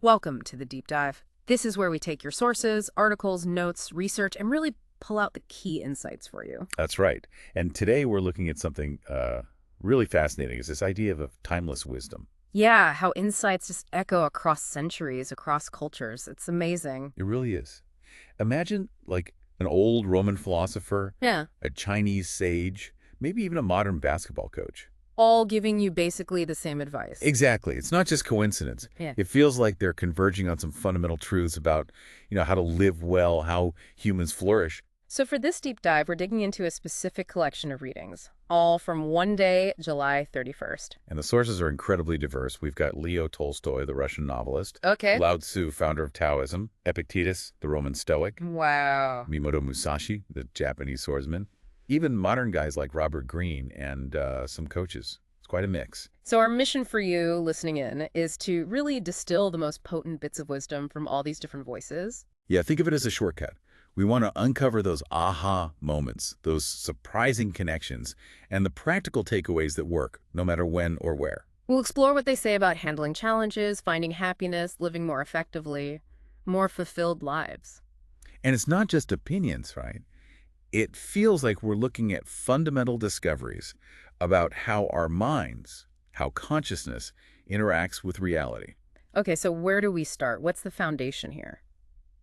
Welcome to the Deep Dive. This is where we take your sources, articles, notes, research, and really pull out the key insights for you. That's right. And today we're looking at something really fascinating. Is this idea of timeless wisdom. Yeah, how insights just echo across centuries, across cultures. It's amazing. It really is. Imagine like an old Roman philosopher, Yeah. a Chinese sage, maybe even a modern basketball coach. All giving you basically the same advice. Exactly. It's not just coincidence. Yeah. It feels like they're converging on some fundamental truths about, how to live well, how humans flourish. So for this deep dive, we're digging into a specific collection of readings, all from one day, July 31st. And the sources are incredibly diverse. We've got Leo Tolstoy, the Russian novelist, Okay. Lao Tzu, founder of Taoism, Epictetus, the Roman Stoic, Wow. Miyamoto Musashi, the Japanese swordsman, even modern guys like Robert Greene and some coaches. It's quite a mix. So our mission for you listening in is to really distill the most potent bits of wisdom from all these different voices. Yeah, think of it as a shortcut. We want to uncover those aha moments, those surprising connections, and the practical takeaways that work, no matter when or where. We'll explore what they say about handling challenges, finding happiness, living more effectively, more fulfilled lives. And it's not just opinions, right? It feels like we're looking at fundamental discoveries about how our minds, how consciousness interacts with reality. Okay, so where do we start? What's the foundation here?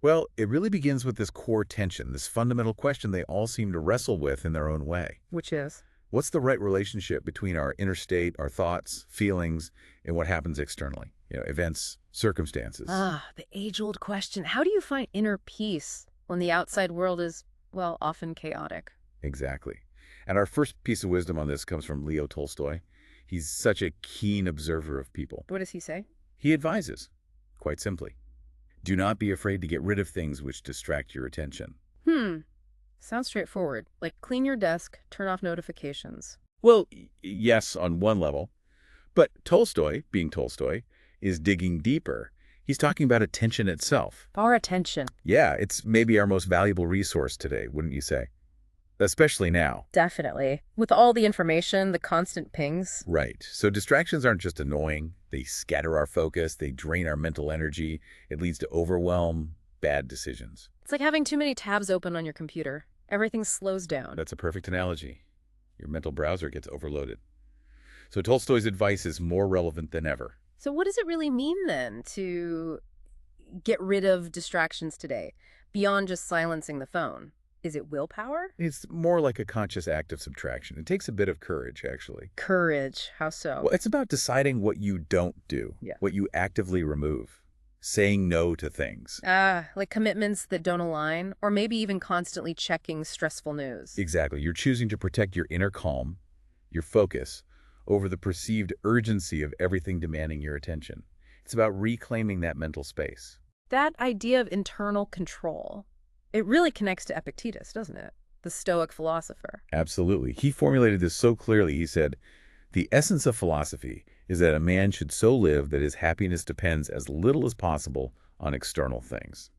Well, it really begins with this core tension, this fundamental question they all seem to wrestle with in their own way. Which is? What's the right relationship between our inner state, our thoughts, feelings, and what happens externally? Events, circumstances. The age-old question. How do you find inner peace when the outside world is, well, often chaotic? Exactly. And our first piece of wisdom on this comes from Leo Tolstoy. He's such a keen observer of people. What does he say? He advises, quite simply, do not be afraid to get rid of things which distract your attention. Sounds straightforward. Like clean your desk, turn off notifications. Well, yes, on one level. But Tolstoy, being Tolstoy, is digging deeper. He's talking about attention itself. Our attention. Yeah, it's maybe our most valuable resource today, wouldn't you say? Especially now. Definitely. With all the information, the constant pings. Right. So distractions aren't just annoying. They scatter our focus. They drain our mental energy. It leads to overwhelm, bad decisions. It's like having too many tabs open on your computer. Everything slows down. That's a perfect analogy. Your mental browser gets overloaded. So Tolstoy's advice is more relevant than ever. So what does it really mean then to get rid of distractions today, beyond just silencing the phone? Is it willpower? It's more like a conscious act of subtraction. It takes a bit of courage, actually. Courage. How so? Well, it's about deciding what you don't do, what you actively remove, saying no to things. Like commitments that don't align, or maybe even constantly checking stressful news. Exactly. You're choosing to protect your inner calm, your focus, over the perceived urgency of everything demanding your attention. It's about reclaiming that mental space. That idea of internal control, it really connects to Epictetus, doesn't it? The Stoic philosopher. Absolutely. He formulated this so clearly. He said, the essence of philosophy is that a man should so live that his happiness depends as little as possible on external things.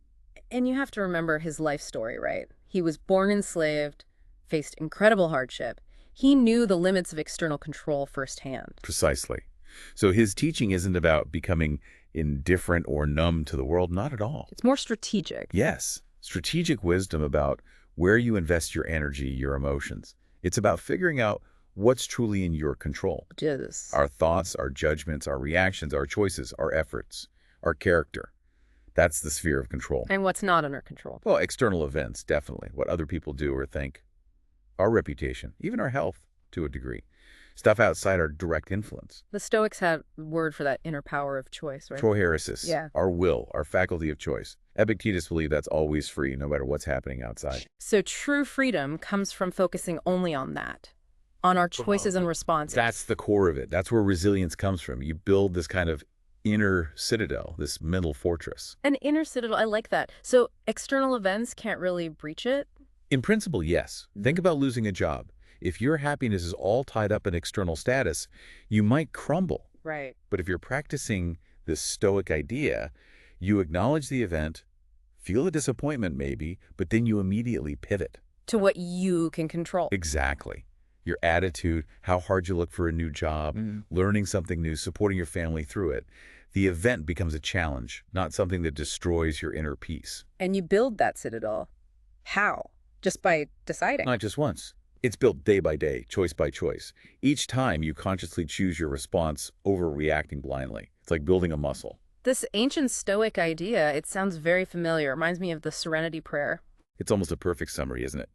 And you have to remember his life story, right? He was born enslaved, faced incredible hardship. He knew the limits of external control firsthand. Precisely. So his teaching isn't about becoming indifferent or numb to the world. Not at all. It's more strategic. Yes. Strategic wisdom about where you invest your energy, your emotions. It's about figuring out what's truly in your control. Just Our thoughts, our judgments, our reactions, our choices, our efforts, our character. That's the sphere of control. And what's not under control. Well, external events, definitely. What other people do or think. Our reputation, even our health, to a degree. Stuff outside our direct influence. The Stoics had a word for that inner power of choice, right? Prohairesis, Yeah. our will, our faculty of choice. Epictetus believed that's always free, no matter what's happening outside. So true freedom comes from focusing only on that, on our choices and responses. That's the core of it. That's where resilience comes from. You build this kind of inner citadel, this mental fortress. An inner citadel, I like that. So external events can't really breach it? In principle, yes. Think about losing a job. If your happiness is all tied up in external status, you might crumble. Right. But if you're practicing this Stoic idea, you acknowledge the event, feel the disappointment maybe, but then you immediately pivot. To what you can control. Exactly. Your attitude, how hard you look for a new job, learning something new, supporting your family through it. The event becomes a challenge, not something that destroys your inner peace. And you build that citadel. How? Just by deciding. Not just once. It's built day by day, choice by choice. Each time you consciously choose your response over reacting blindly. It's like building a muscle. This ancient Stoic idea, it sounds very familiar. It reminds me of the Serenity Prayer. It's almost a perfect summary, isn't it?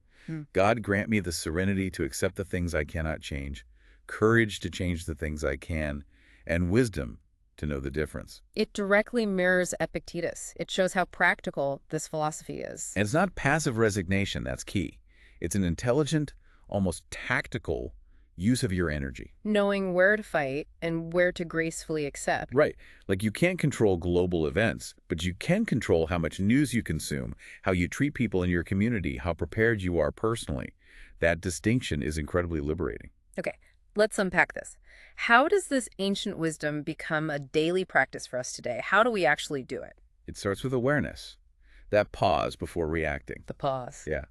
God grant me the serenity to accept the things I cannot change, courage to change the things I can, and wisdom to know the difference. It directly mirrors Epictetus. It shows how practical this philosophy is. And it's not passive resignation that's key. It's an intelligent, almost tactical use of your energy. Knowing where to fight and where to gracefully accept. Right. Like you can't control global events, but you can control how much news you consume, how you treat people in your community, how prepared you are personally. That distinction is incredibly liberating. Okay, let's unpack this. How does this ancient wisdom become a daily practice for us today? How do we actually do it? It starts with awareness. That pause before reacting. The pause. Yeah.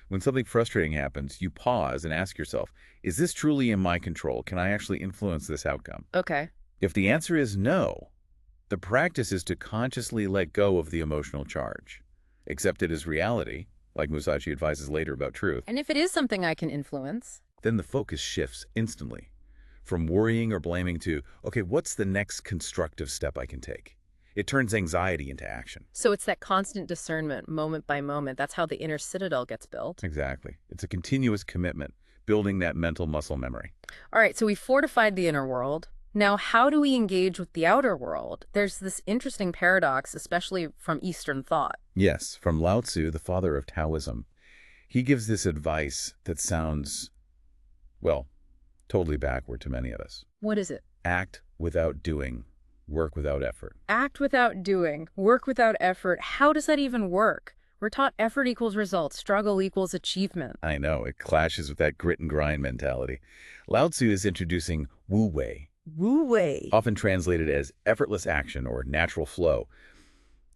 When something frustrating happens, you pause and ask yourself, is this truly in my control? Can I actually influence this outcome? Okay. If the answer is no, the practice is to consciously let go of the emotional charge. Accept it as reality, like Musashi advises later about truth. And if it is something I can influence? Then the focus shifts instantly. From worrying or blaming to, okay, what's the next constructive step I can take? It turns anxiety into action. So it's that constant discernment, moment by moment. That's how the inner citadel gets built. Exactly. It's a continuous commitment, building that mental muscle memory. All right, so we fortified the inner world. Now, how do we engage with the outer world? There's this interesting paradox, especially from Eastern thought. Yes, from Lao Tzu, the father of Taoism. He gives this advice that sounds, well, totally backward to many of us. What is it? Act without doing, work without effort. Act without doing, work without effort. How does that even work? We're taught effort equals results, struggle equals achievement. I know, it clashes with that grit and grind mentality. Lao Tzu is introducing Wu Wei, Wu Wei. often translated as effortless action or natural flow.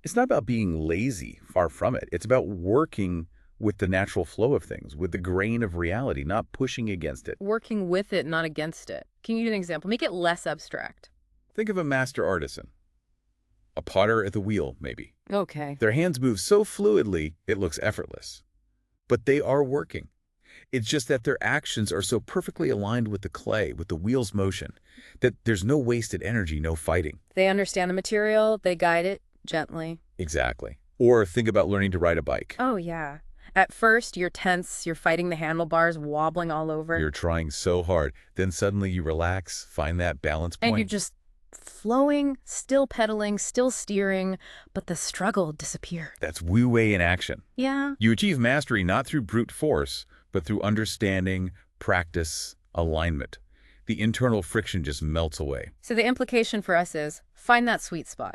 It's not about being lazy, far from it. It's about working with the natural flow of things, with the grain of reality, not pushing against it. Working with it, not against it. Can you give an example? Make it less abstract. Think of a master artisan. A potter at the wheel, maybe. Okay. Their hands move so fluidly, it looks effortless. But they are working. It's just that their actions are so perfectly aligned with the clay, with the wheel's motion, that there's no wasted energy, no fighting. They understand the material, they guide it gently. Exactly. Or think about learning to ride a bike. Oh, yeah. At first, you're tense, you're fighting the handlebars, wobbling all over. You're trying so hard. Then suddenly you relax, find that balance point. And you're just flowing, still pedaling, still steering, but the struggle disappeared. That's Wu Wei in action. Yeah. You achieve mastery not through brute force, but through understanding, practice, alignment. The internal friction just melts away. So the implication for us is find that sweet spot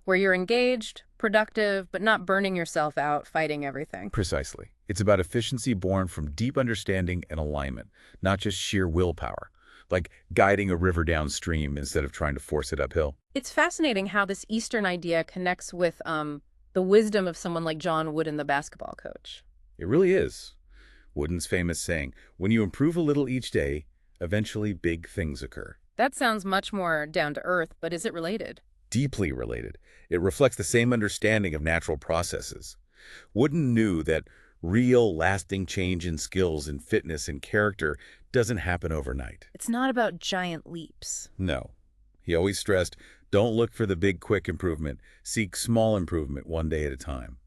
where you're engaged, productive, but not burning yourself out, fighting everything. Precisely. It's about efficiency born from deep understanding and alignment, not just sheer willpower, like guiding a river downstream instead of trying to force it uphill. It's fascinating how this Eastern idea connects with the wisdom of someone like John Wooden, the basketball coach. It really is. Wooden's famous saying, when you improve a little each day, eventually big things occur. That sounds much more down to earth, but is it related? Deeply related. It reflects the same understanding of natural processes. Wooden knew that real, lasting change in skills and fitness and character doesn't happen overnight. It's not about giant leaps. No. He always stressed, don't look for the big, quick improvement. Seek small improvement one day at a time.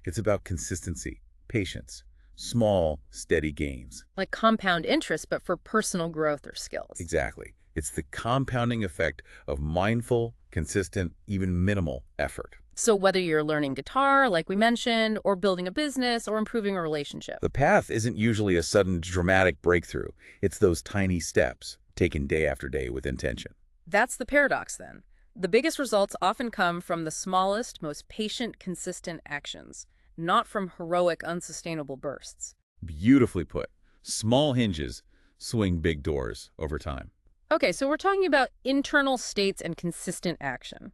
It's about consistency, patience, small, steady gains. Like compound interest, but for personal growth or skills. Exactly. It's the compounding effect of mindful, consistent, even minimal effort. So whether you're learning guitar, like we mentioned, or building a business, or improving a relationship. The path isn't usually a sudden dramatic breakthrough. It's those tiny steps, taken day after day with intention. That's the paradox, then. The biggest results often come from the smallest, most patient, consistent actions, not from heroic, unsustainable bursts. Beautifully put. Small hinges swing big doors over time. Okay, so we're talking about internal states and consistent action.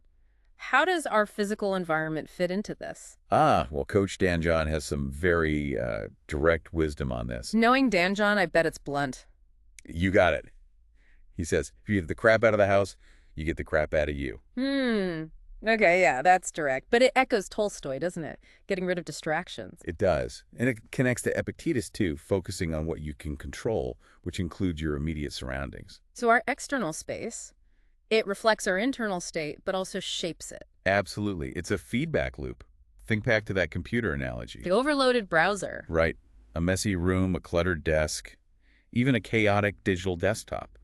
How does our physical environment fit into this? Well, Coach Dan John has some very direct wisdom on this. Knowing Dan John, I bet it's blunt. You got it. He says, if you get the crap out of the house, you get the crap out of you. Hmm. Okay, yeah, that's direct. But it echoes Tolstoy, doesn't it? Getting rid of distractions. It does. And it connects to Epictetus, too, focusing on what you can control, which includes your immediate surroundings. So our external space, it reflects our internal state, but also shapes it. Absolutely. It's a feedback loop. Think back to that computer analogy. The overloaded browser. Right. A messy room, a cluttered desk, even a chaotic digital desktop.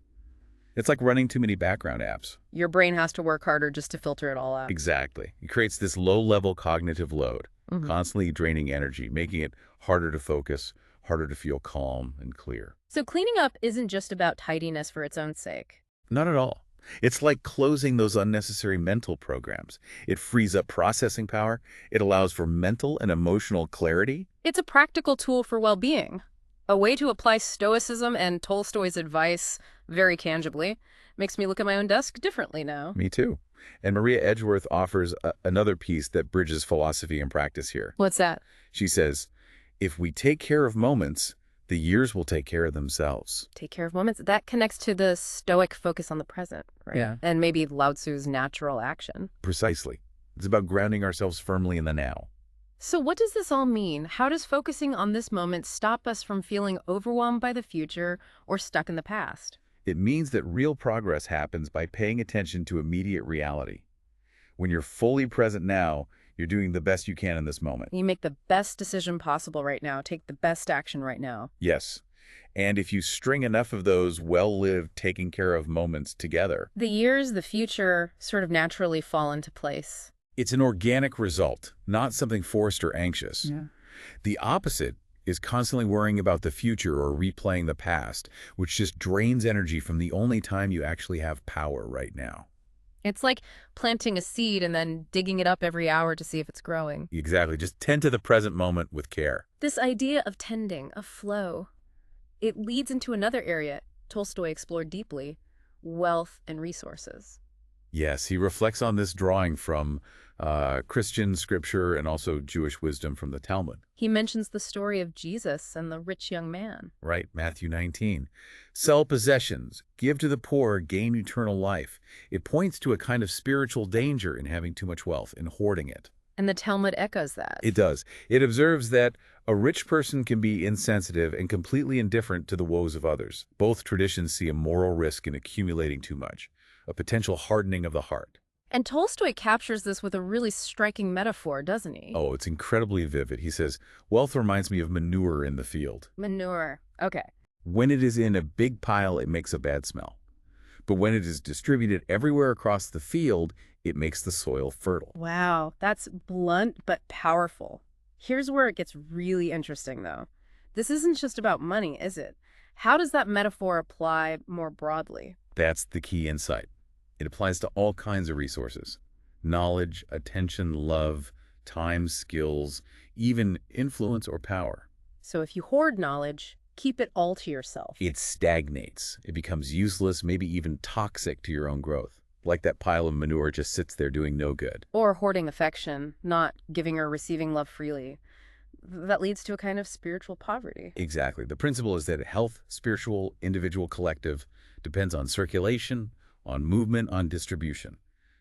It's like running too many background apps. Your brain has to work harder just to filter it all out. Exactly. It creates this low-level cognitive load, Mhm. constantly draining energy, making it harder to focus, harder to feel calm and clear. So cleaning up isn't just about tidiness for its own sake. Not at all. It's like closing those unnecessary mental programs. It frees up processing power. It allows for mental and emotional clarity. It's a practical tool for well-being, a way to apply Stoicism and Tolstoy's advice very tangibly. Makes me look at my own desk differently now. Me too. And Maria Edgeworth offers another piece that bridges philosophy and practice here. What's that? She says, if we take care of moments, the years will take care of themselves. Take care of moments. That connects to the Stoic focus on the present, right? Yeah. And maybe Lao Tzu's natural action. Precisely. It's about grounding ourselves firmly in the now. So what does this all mean? How does focusing on this moment stop us from feeling overwhelmed by the future or stuck in the past? It means that real progress happens by paying attention to immediate reality. When you're fully present now, you're doing the best you can in this moment. You make the best decision possible right now. Take the best action right now. Yes. And if you string enough of those well-lived, taking care of moments together, The years, the future sort of naturally fall into place. it's an organic result, not something forced or anxious. Yeah. The opposite is constantly worrying about the future or replaying the past, which just drains energy from the only time you actually have power right now. It's like planting a seed and then digging it up every hour to see if it's growing. Exactly. Just tend to the present moment with care. This idea of tending, of flow, it leads into another area Tolstoy explored deeply, wealth and resources. Yes, he reflects on this drawing from Christian scripture and also Jewish wisdom from the Talmud. He mentions the story of Jesus and the rich young man. Right, Matthew 19. Sell possessions, give to the poor, gain eternal life. It points to a kind of spiritual danger in having too much wealth and hoarding it. And the Talmud echoes that. It does. It observes that a rich person can be insensitive and completely indifferent to the woes of others. Both traditions see a moral risk in accumulating too much, a potential hardening of the heart. And Tolstoy captures this with a really striking metaphor, doesn't he? Oh, it's incredibly vivid. He says, wealth reminds me of manure in the field. Manure. Okay. When it is in a big pile, it makes a bad smell. But when it is distributed everywhere across the field, it makes the soil fertile. Wow, that's blunt but powerful. Here's where it gets really interesting, though. This isn't just about money, is it? How does that metaphor apply more broadly? That's the key insight. It applies to all kinds of resources. Knowledge, attention, love, time, skills, even influence or power. So if you hoard knowledge, keep it all to yourself. It stagnates. It becomes useless, maybe even toxic to your own growth. Like that pile of manure just sits there doing no good. Or hoarding affection, not giving or receiving love freely. That leads to a kind of spiritual poverty. Exactly. The principle is that health, spiritual, individual, collective, depends on circulation, on movement, on distribution,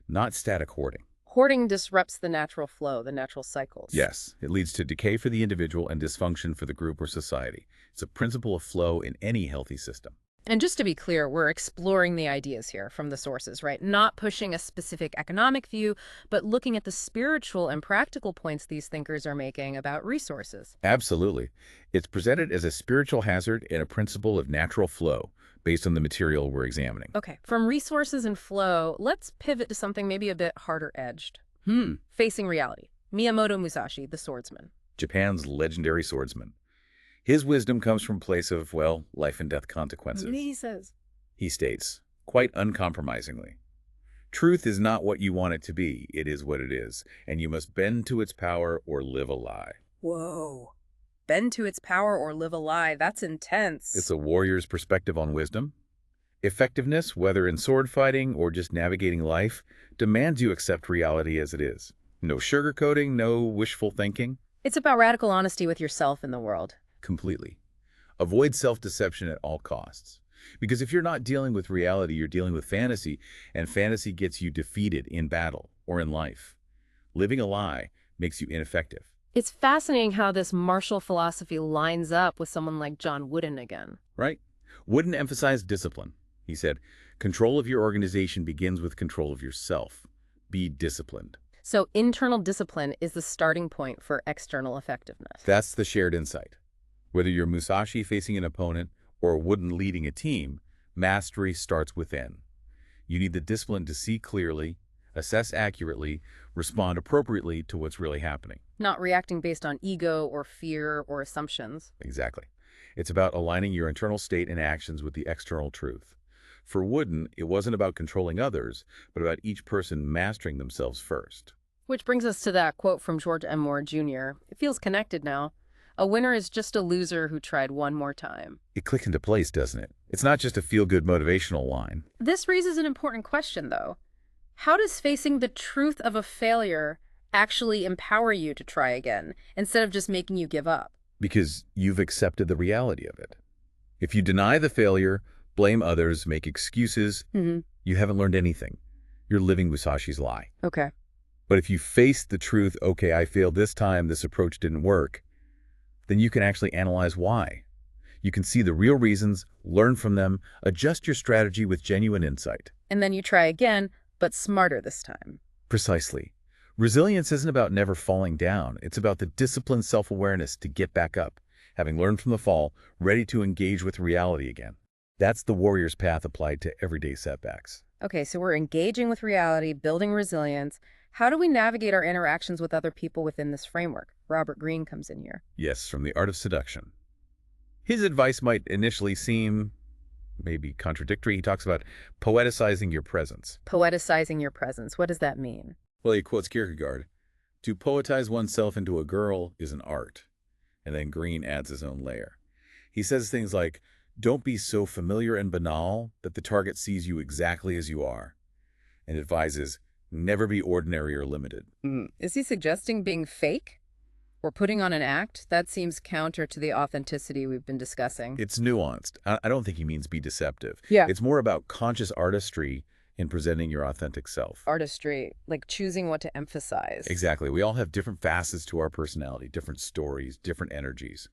not static hoarding. Hoarding disrupts the natural flow, the natural cycles. Yes, it leads to decay for the individual and dysfunction for the group or society. It's a principle of flow in any healthy system. And just to be clear, we're exploring the ideas here from the sources, right? Not pushing a specific economic view, but looking at the spiritual and practical points these thinkers are making about resources. Absolutely. It's presented as a spiritual hazard and a principle of natural flow based on the material we're examining. Okay, from resources and flow, let's pivot to something maybe a bit harder edged. Facing reality. Miyamoto Musashi, the swordsman. Japan's legendary swordsman. His wisdom comes from a place of, well, life and death consequences. He says. He states, quite uncompromisingly, truth is not what you want it to be, it is what it is, and you must bend to its power or live a lie. Whoa. Bend to its power or live a lie. That's intense. It's a warrior's perspective on wisdom. Effectiveness, whether in sword fighting or just navigating life, demands you accept reality as it is. No sugarcoating, no wishful thinking. It's about radical honesty with yourself and the world. Completely. Avoid self-deception at all costs. Because if you're not dealing with reality, you're dealing with fantasy, and fantasy gets you defeated in battle or in life. Living a lie makes you ineffective. It's fascinating how this martial philosophy lines up with someone like John Wooden again. Right? Wooden emphasized discipline. He said, control of your organization begins with control of yourself. Be disciplined. So internal discipline is the starting point for external effectiveness. That's the shared insight. Whether you're Musashi facing an opponent or Wooden leading a team, mastery starts within. You need the discipline to see clearly, assess accurately, respond appropriately to what's really happening. Not reacting based on ego or fear or assumptions. Exactly. It's about aligning your internal state and actions with the external truth. For Wooden, it wasn't about controlling others, but about each person mastering themselves first. Which brings us to that quote from George M. Moore Jr. It feels connected now. A winner is just a loser who tried one more time. It clicked into place, doesn't it? It's not just a feel-good motivational line. This raises an important question, though. How does facing the truth of a failure actually empower you to try again, instead of just making you give up? Because you've accepted the reality of it. If you deny the failure, blame others, make excuses, you haven't learned anything. You're living Musashi's lie. Okay. But if you face the truth, okay, I failed this time, this approach didn't work, then you can actually analyze why. You can see the real reasons, learn from them, adjust your strategy with genuine insight. And then you try again, but smarter this time. Precisely. Resilience isn't about never falling down. It's about the disciplined self-awareness to get back up, having learned from the fall, ready to engage with reality again. That's the warrior's path applied to everyday setbacks. Okay, so we're engaging with reality, building resilience. How do we navigate our interactions with other people within this framework? Robert Greene comes in here. Yes, from The Art of Seduction. His advice might initially seem maybe contradictory. He talks about poeticizing your presence. Poeticizing your presence. What does that mean? Well, he quotes Kierkegaard, to poetize oneself into a girl is an art. And then Greene adds his own layer. He says things like, don't be so familiar and banal that the target sees you exactly as you are. And advises, never be ordinary or limited. Is he suggesting being fake? Or putting on an act? That seems counter to the authenticity we've been discussing. It's nuanced. I don't think he means be deceptive. Yeah. It's more about conscious artistry in presenting your authentic self. Artistry, like choosing what to emphasize. Exactly. We all have different facets to our personality, different stories, different energies.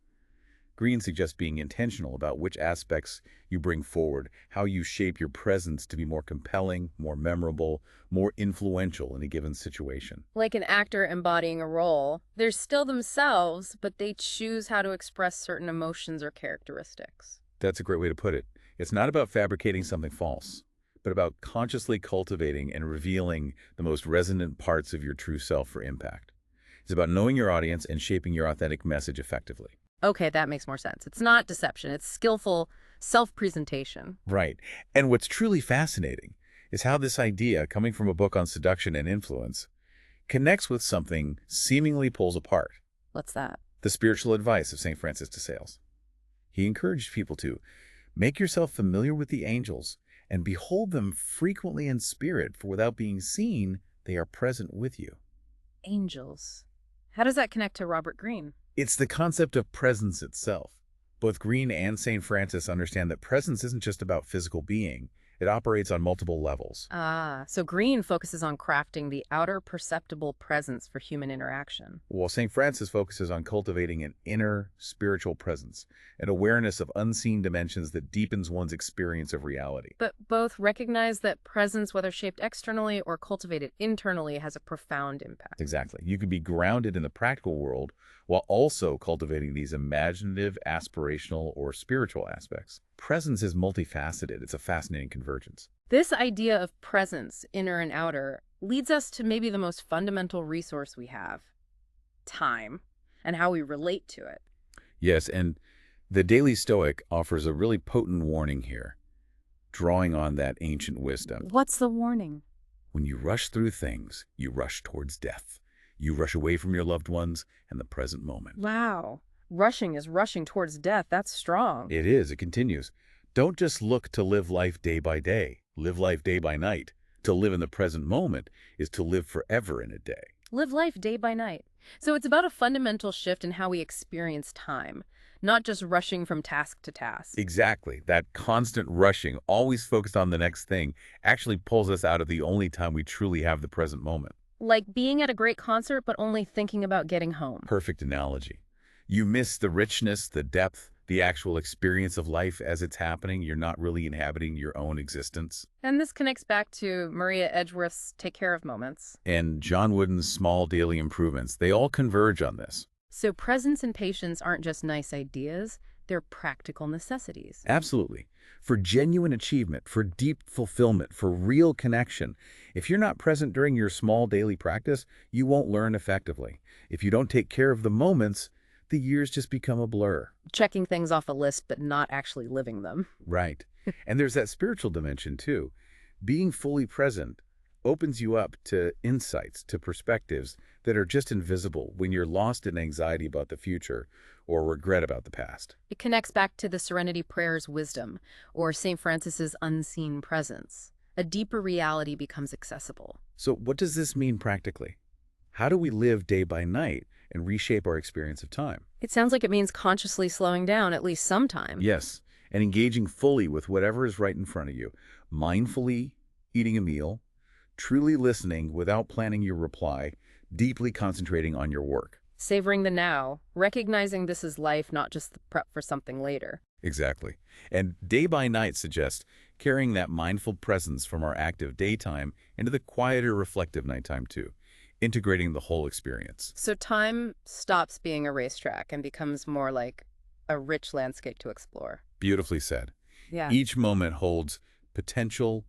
Greene suggests being intentional about which aspects you bring forward, how you shape your presence to be more compelling, more memorable, more influential in a given situation. Like an actor embodying a role, they're still themselves, but they choose how to express certain emotions or characteristics. That's a great way to put it. It's not about fabricating something false, but about consciously cultivating and revealing the most resonant parts of your true self for impact. It's about knowing your audience and shaping your authentic message effectively. Okay, that makes more sense. It's not deception. It's skillful self-presentation. Right. And what's truly fascinating is how this idea, coming from a book on seduction and influence, connects with something seemingly pulls apart. What's that? The spiritual advice of St. Francis de Sales. He encouraged people to make yourself familiar with the angels and behold them frequently in spirit, for without being seen, they are present with you. Angels. How does that connect to Robert Greene? It's the concept of presence itself. Both Greene and St. Francis understand that presence isn't just about physical being. It operates on multiple levels. So Greene focuses on crafting the outer perceptible presence for human interaction. While St. Francis focuses on cultivating an inner spiritual presence, an awareness of unseen dimensions that deepens one's experience of reality. But both recognize that presence, whether shaped externally or cultivated internally, has a profound impact. Exactly. You can be grounded in the practical world while also cultivating these imaginative, aspirational, or spiritual aspects. Presence is multifaceted. It's a fascinating convergence. This idea of presence, inner and outer, leads us to maybe the most fundamental resource we have, time, and how we relate to it. Yes, and the Daily Stoic offers a really potent warning here, drawing on that ancient wisdom. What's the warning? When you rush through things, you rush towards death. You rush away from your loved ones and the present moment. Wow. Rushing is rushing towards death. That's strong. It is. It continues. Don't just look to live life day by day. Live life day by night. To live in the present moment is to live forever in a day. Live life day by night. So it's about a fundamental shift in how we experience time. not just rushing from task to task. Exactly. That constant rushing, always focused on the next thing, actually pulls us out of the only time we truly have the present moment. Like being at a great concert, but only thinking about getting home. Perfect analogy. You miss the richness, the depth, the actual experience of life as it's happening. You're not really inhabiting your own existence. And this connects back to Maria Edgeworth's take care of moments. And John Wooden's small daily improvements, they all converge on this. So presence and patience aren't just nice ideas, they're practical necessities. Absolutely. For genuine achievement, for deep fulfillment, for real connection. If you're not present during your small daily practice, you won't learn effectively. If you don't take care of the moments, the years just become a blur. Checking things off a list, but not actually living them. Right. And there's that spiritual dimension too. Being fully present opens you up to insights, to perspectives that are just invisible when you're lost in anxiety about the future or regret about the past. It connects back to the Serenity Prayer's wisdom, or St. Francis's unseen presence. A deeper reality becomes accessible. So what does this mean practically? How do we live day by night and reshape our experience of time? It sounds like it means consciously slowing down at least sometime. Yes, and engaging fully with whatever is right in front of you, mindfully eating a meal, truly listening without planning your reply, deeply concentrating on your work. Savoring the now, recognizing this is life, not just the prep for something later. Exactly. And day by night suggests carrying that mindful presence from our active daytime into the quieter, reflective nighttime too, integrating the whole experience. So time stops being a racetrack and becomes more like a rich landscape to explore. Beautifully said. Yeah. Each moment holds potential,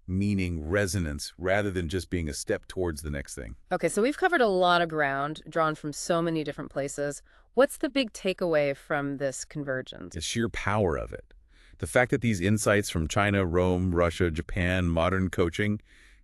meaning, resonance, rather than just being a step towards the next thing. Okay, so we've covered a lot of ground, drawn from so many different places. What's the big takeaway from this convergence? The sheer power of it. The fact that these insights from China, Rome, Russia, Japan, modern coaching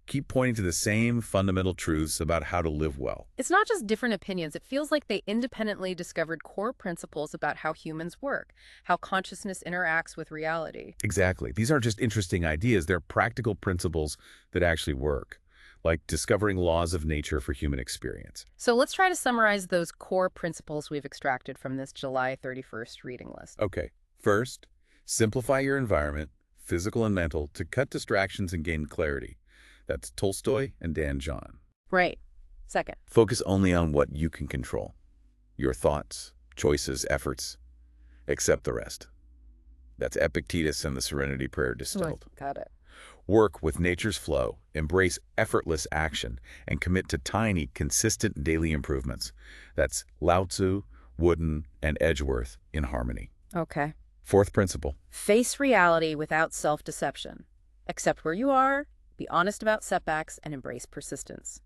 keep pointing to the same fundamental truths about how to live well. It's not just different opinions. It feels like they independently discovered core principles about how humans work, how consciousness interacts with reality. Exactly. These aren't just interesting ideas. They're practical principles that actually work, like discovering laws of nature for human experience. So let's try to summarize those core principles we've extracted from this July 31st reading list. Okay. First, simplify your environment, physical and mental, to cut distractions and gain clarity. That's Tolstoy and Dan John. Right. Second. Focus only on what you can control. Your thoughts, choices, efforts. Accept the rest. That's Epictetus and the Serenity Prayer distilled. Got it. Work with nature's flow, embrace effortless action, and commit to tiny, consistent daily improvements. That's Lao Tzu, Wooden, and Edgeworth in harmony. Okay. Fourth principle. Face reality without self-deception. Accept where you are, be honest about setbacks, and embrace persistence.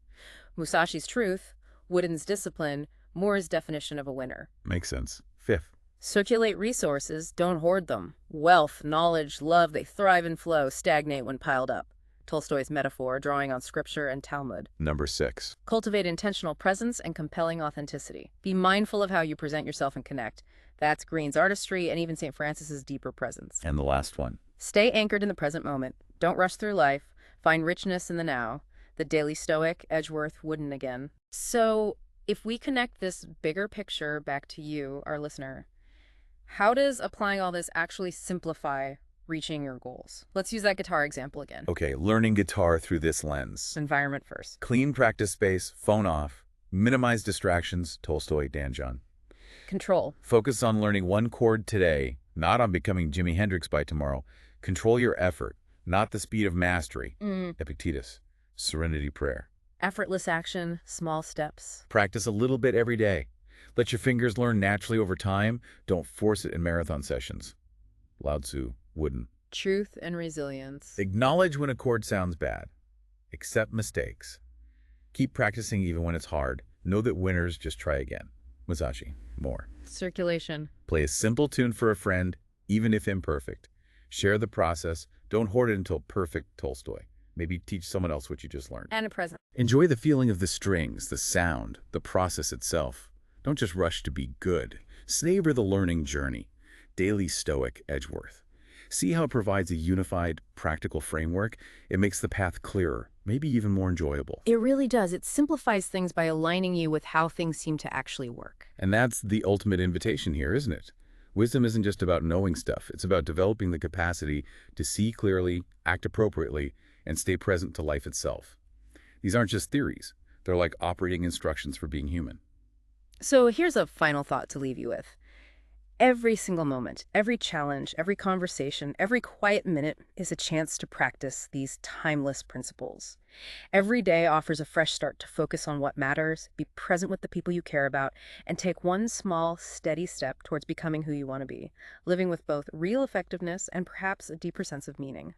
Musashi's truth, Wooden's discipline, Moore's definition of a winner. Makes sense. Fifth. Circulate resources, don't hoard them. Wealth, knowledge, love, they thrive and flow, stagnate when piled up. Tolstoy's metaphor, drawing on scripture and Talmud. Number 6. Cultivate intentional presence and compelling authenticity. Be mindful of how you present yourself and connect. That's Green's artistry and even St. Francis's deeper presence. And the last one. Stay anchored in the present moment. Don't rush through life. Find richness in the now. The Daily Stoic, Edgeworth, Wooden again. So if we connect this bigger picture back to you, our listener, how does applying all this actually simplify reaching your goals? Let's use that guitar example again. Okay, learning guitar through this lens. Environment first. Clean practice space, phone off, minimize distractions, Tolstoy, Dan John. Control. Focus on learning one chord today, not on becoming Jimi Hendrix by tomorrow. Control your effort, not the speed of mastery. Epictetus, Serenity Prayer. Effortless action, small steps. Practice a little bit every day. Let your fingers learn naturally over time. Don't force it in marathon sessions. Lao Tzu, Wooden. Truth and resilience. Acknowledge when a chord sounds bad. Accept mistakes. Keep practicing even when it's hard. Know that winners just try again. Musashi, Moore. Circulation. Play a simple tune for a friend, even if imperfect. Share the process. Don't hoard it until perfect, Tolstoy. Maybe teach someone else what you just learned. And a present. Enjoy the feeling of the strings, the sound, the process itself. Don't just rush to be good. Savor the learning journey. Daily Stoic, Edgeworth. See how it provides a unified, practical framework? It makes the path clearer, maybe even more enjoyable. It really does. It simplifies things by aligning you with how things seem to actually work. And that's the ultimate invitation here, isn't it? Wisdom isn't just about knowing stuff. It's about developing the capacity to see clearly, act appropriately, and stay present to life itself. These aren't just theories. They're like operating instructions for being human. So here's a final thought to leave you with. Every single moment, every challenge, every conversation, every quiet minute is a chance to practice these timeless principles. Every day offers a fresh start to focus on what matters, be present with the people you care about, and take one small, steady step towards becoming who you want to be, living with both real effectiveness and perhaps a deeper sense of meaning.